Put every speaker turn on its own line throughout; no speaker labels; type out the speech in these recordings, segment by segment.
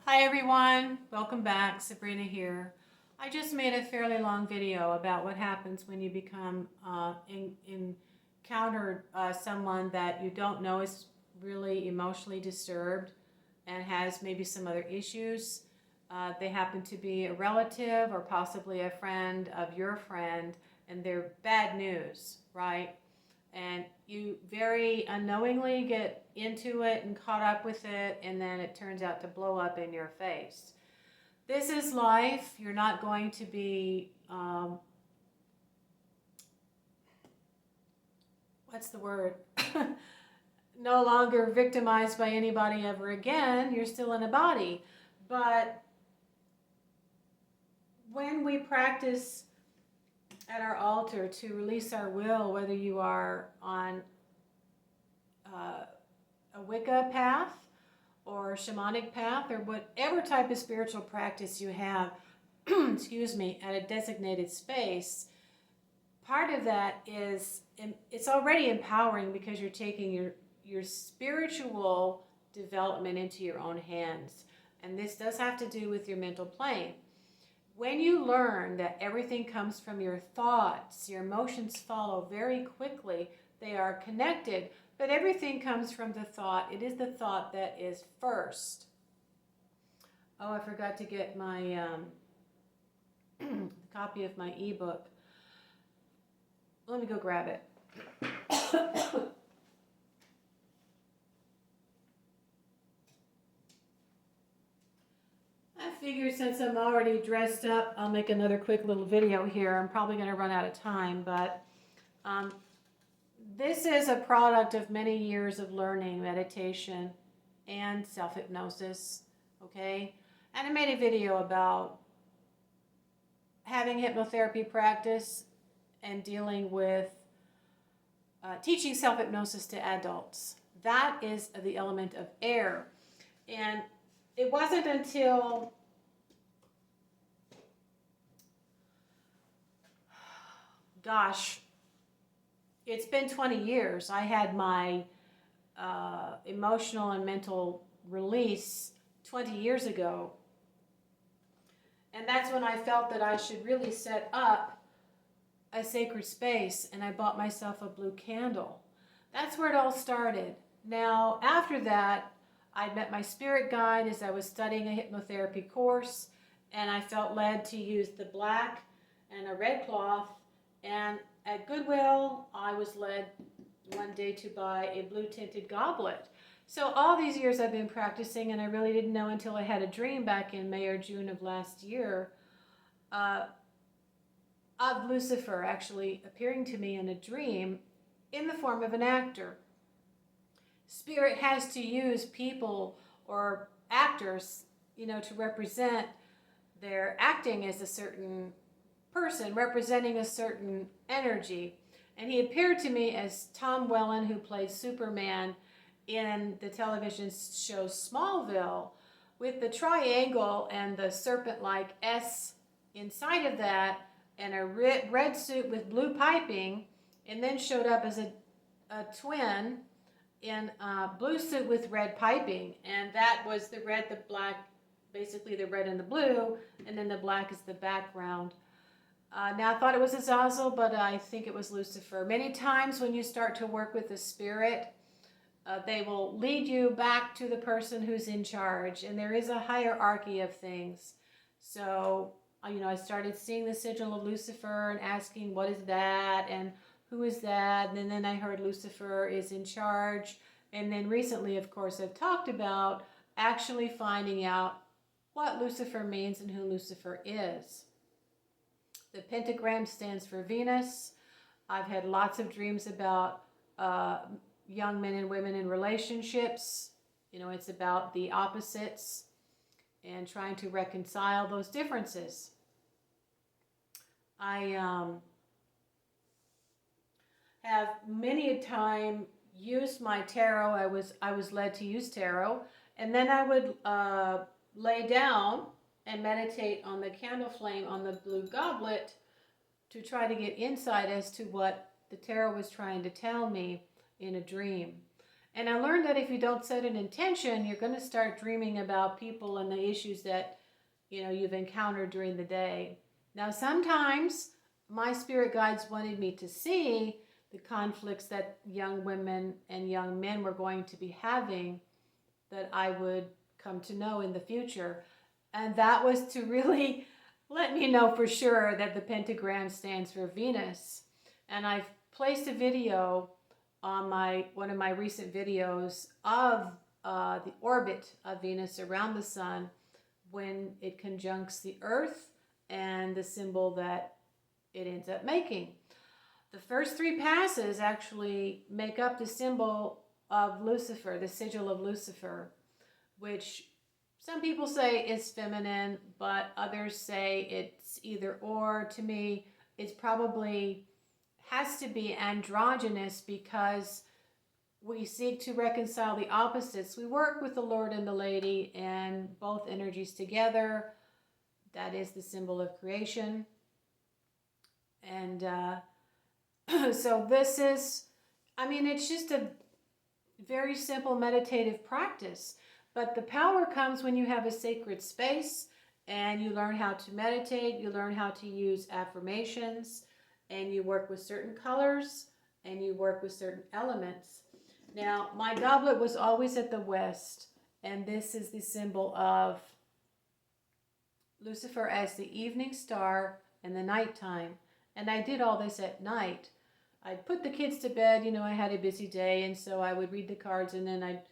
Hi everyone, welcome back. Sabrina here. I just made a fairly long video about what happens when you become encountered someone that you don't know is really emotionally disturbed and has maybe some other issues. They happen to be a relative or possibly a friend of your friend, and they're bad news, right? And you very unknowingly get into it and caught up with it, and then it turns out to blow up in your face. This is life. You're not going to be, what's the word? No longer victimized by anybody ever again. You're still in a body. But when we practice at our altar to release our will, whether you are on a Wicca path or shamanic path or whatever type of spiritual practice you have, excuse me, at a designated space, part of that is, it's already empowering because you're taking your spiritual development into your own hands. And this does have to do with your mental plane. When you learn that everything comes from your thoughts, your emotions follow very quickly, they are connected, but everything comes from the thought. It is the thought that is first. Oh, I forgot to get my copy of my ebook. Let me go grab it. I figured since I'm already dressed up, I'll make another quick little video here. I'm probably going to run out of time, but this is a product of many years of learning meditation and self-hypnosis, okay? And I made a video about having hypnotherapy practice and dealing with teaching self-hypnosis to adults. That is the element of air. And it wasn't until, gosh, it's been 20 years. I had my emotional and mental release 20 years ago. And that's when I felt that I should really set up a sacred space, and I bought myself a blue candle. That's where it all started. Now, after that, I met my spirit guide as I was studying a hypnotherapy course, and I felt led to use the black and a red cloth. And at Goodwill, I was led one day to buy a blue tinted goblet. So all these years I've been practicing, and I really didn't know until I had a dream back in May or June of last year of Lucifer actually appearing to me in a dream in the form of an actor. Spirit has to use people or actors, to represent their acting as a certain person, representing a certain energy. And he appeared to me as Tom Welling, who played Superman in the television show Smallville, with the triangle and the serpent-like S inside of that, and a red suit with blue piping, and then showed up as a twin in a blue suit with red piping. And that was the red, the black, basically the red and the blue, and then the black is the background. Now I thought it was Azazel, but I think it was Lucifer. Many times when you start to work with the spirit, they will lead you back to the person who's in charge, and there is a hierarchy of things. So, I started seeing the sigil of Lucifer and asking, what is that, and who is that? And then I heard Lucifer is in charge. And then recently, of course, I've talked about actually finding out what Lucifer means and who Lucifer is. The pentagram stands for Venus. I've had lots of dreams about young men and women in relationships. It's about the opposites and trying to reconcile those differences. I have many a time used my tarot. I was led to use tarot, and then I would lay down and meditate on the candle flame on the blue goblet to try to get insight as to what the tarot was trying to tell me in a dream. And I learned that if you don't set an intention, you're going to start dreaming about people and the issues that, you've encountered during the day. Now, sometimes my spirit guides wanted me to see the conflicts that young women and young men were going to be having that I would come to know in the future. And that was to really let me know for sure that the pentagram stands for Venus. And I've placed a video on one of my recent videos of the orbit of Venus around the sun when it conjuncts the Earth and the symbol that it ends up making. The first 3 passes actually make up the symbol of Lucifer, the sigil of Lucifer, which some people say is feminine, but others say it's either or. To me, it's probably has to be androgynous because we seek to reconcile the opposites. We work with the Lord and the Lady and both energies together. That is the symbol of creation. And so this is, it's just a very simple meditative practice. But the power comes when you have a sacred space and you learn how to meditate, you learn how to use affirmations, and you work with certain colors and you work with certain elements. Now, my goblet was always at the west, and this is the symbol of Lucifer as the evening star and the nighttime. And I did all this at night. I'd put the kids to bed, I had a busy day, and so I would read the cards, and then I'd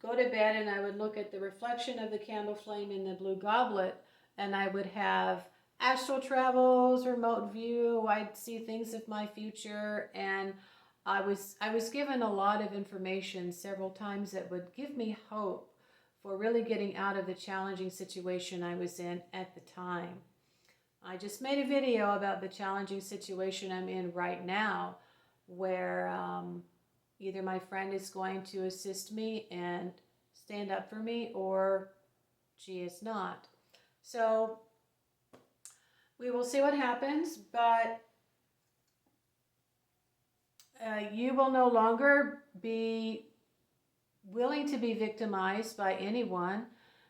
go to bed and I would look at the reflection of the candle flame in the blue goblet, and I would have astral travels, remote view. I'd see things of my future, and I was given a lot of information several times that would give me hope for really getting out of the challenging situation I was in at the time. I just made a video about the challenging situation I'm in right now, where either my friend is going to assist me and stand up for me, or she is not. So we will see what happens, but you will no longer be willing to be victimized by anyone.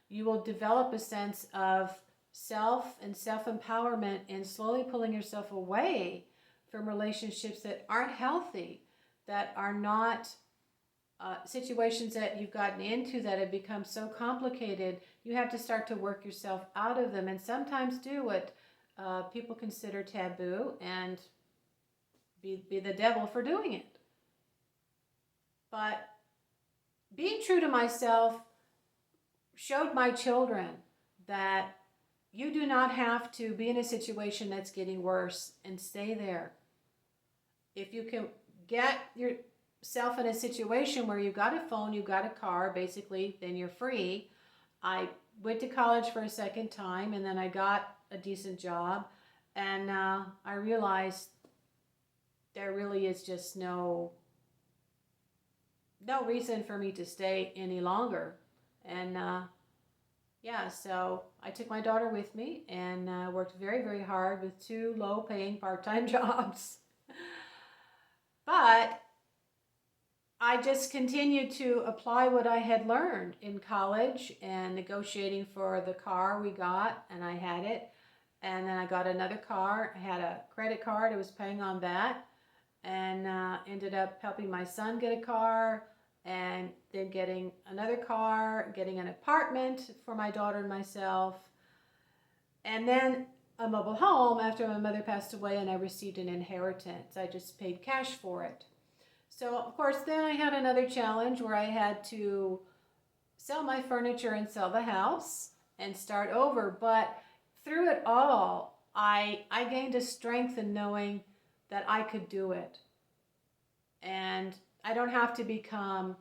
You will develop a sense of self and self-empowerment and slowly pulling yourself away from relationships that aren't healthy, that are not situations that you've gotten into that have become so complicated. You have to start to work yourself out of them, and sometimes do what people consider taboo and be the devil for doing it. But being true to myself showed my children that you do not have to be in a situation that's getting worse and stay there. If you can get yourself in a situation where you've got a phone, you've got a car, basically, then you're free. I went to college for a second time, and then I got a decent job, and I realized there really is just no reason for me to stay any longer. And so I took my daughter with me and worked very, very hard with 2 low-paying part-time jobs. But I just continued to apply what I had learned in college and negotiating for the car we got, and I had it. And then I got another car. I had a credit card. I was paying on that, and ended up helping my son get a car, and then getting another car, getting an apartment for my daughter and myself, and then a mobile home after my mother passed away, and I received an inheritance. I just paid cash for it. So, of course, then I had another challenge where I had to sell my furniture and sell the house and start over. But through it all, I gained a strength in knowing that I could do it. And I don't have to become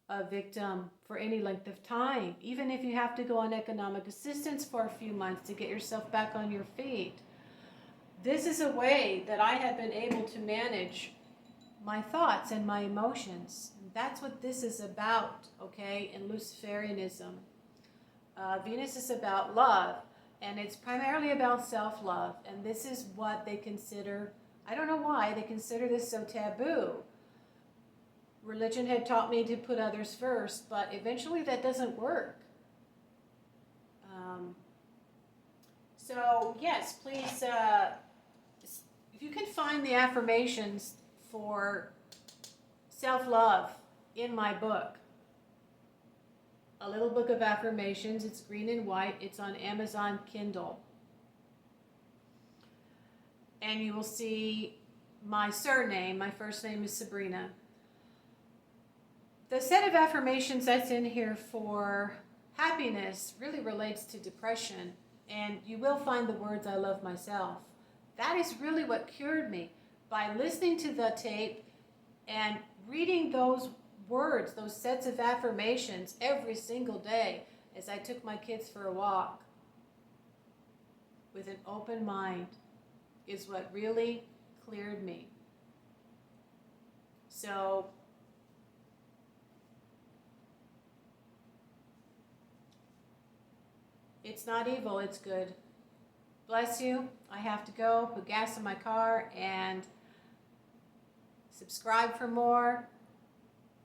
a victim for any length of time, even if you have to go on economic assistance for a few months to get yourself back on your feet. This is a way that I have been able to manage my thoughts and my emotions. That's what this is about, okay, in Luciferianism. Venus is about love, and it's primarily about self-love, and this is what they consider, I don't know why, they consider this so taboo. Religion had taught me to put others first, but eventually that doesn't work. So yes, please, if you can find the affirmations for self-love in my book, A Little Book of Affirmations. It's green and white. It's on Amazon Kindle. And you will see my surname. My first name is Sabrina. The set of affirmations that's in here for happiness really relates to depression. And you will find the words, I love myself. That is really what cured me. By listening to the tape and reading those words, those sets of affirmations every single day as I took my kids for a walk with an open mind is what really cleared me. So it's not evil, it's good. Bless you. I have to go put gas in my car and subscribe for more.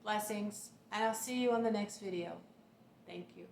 Blessings, and I'll see you on the next video. Thank you.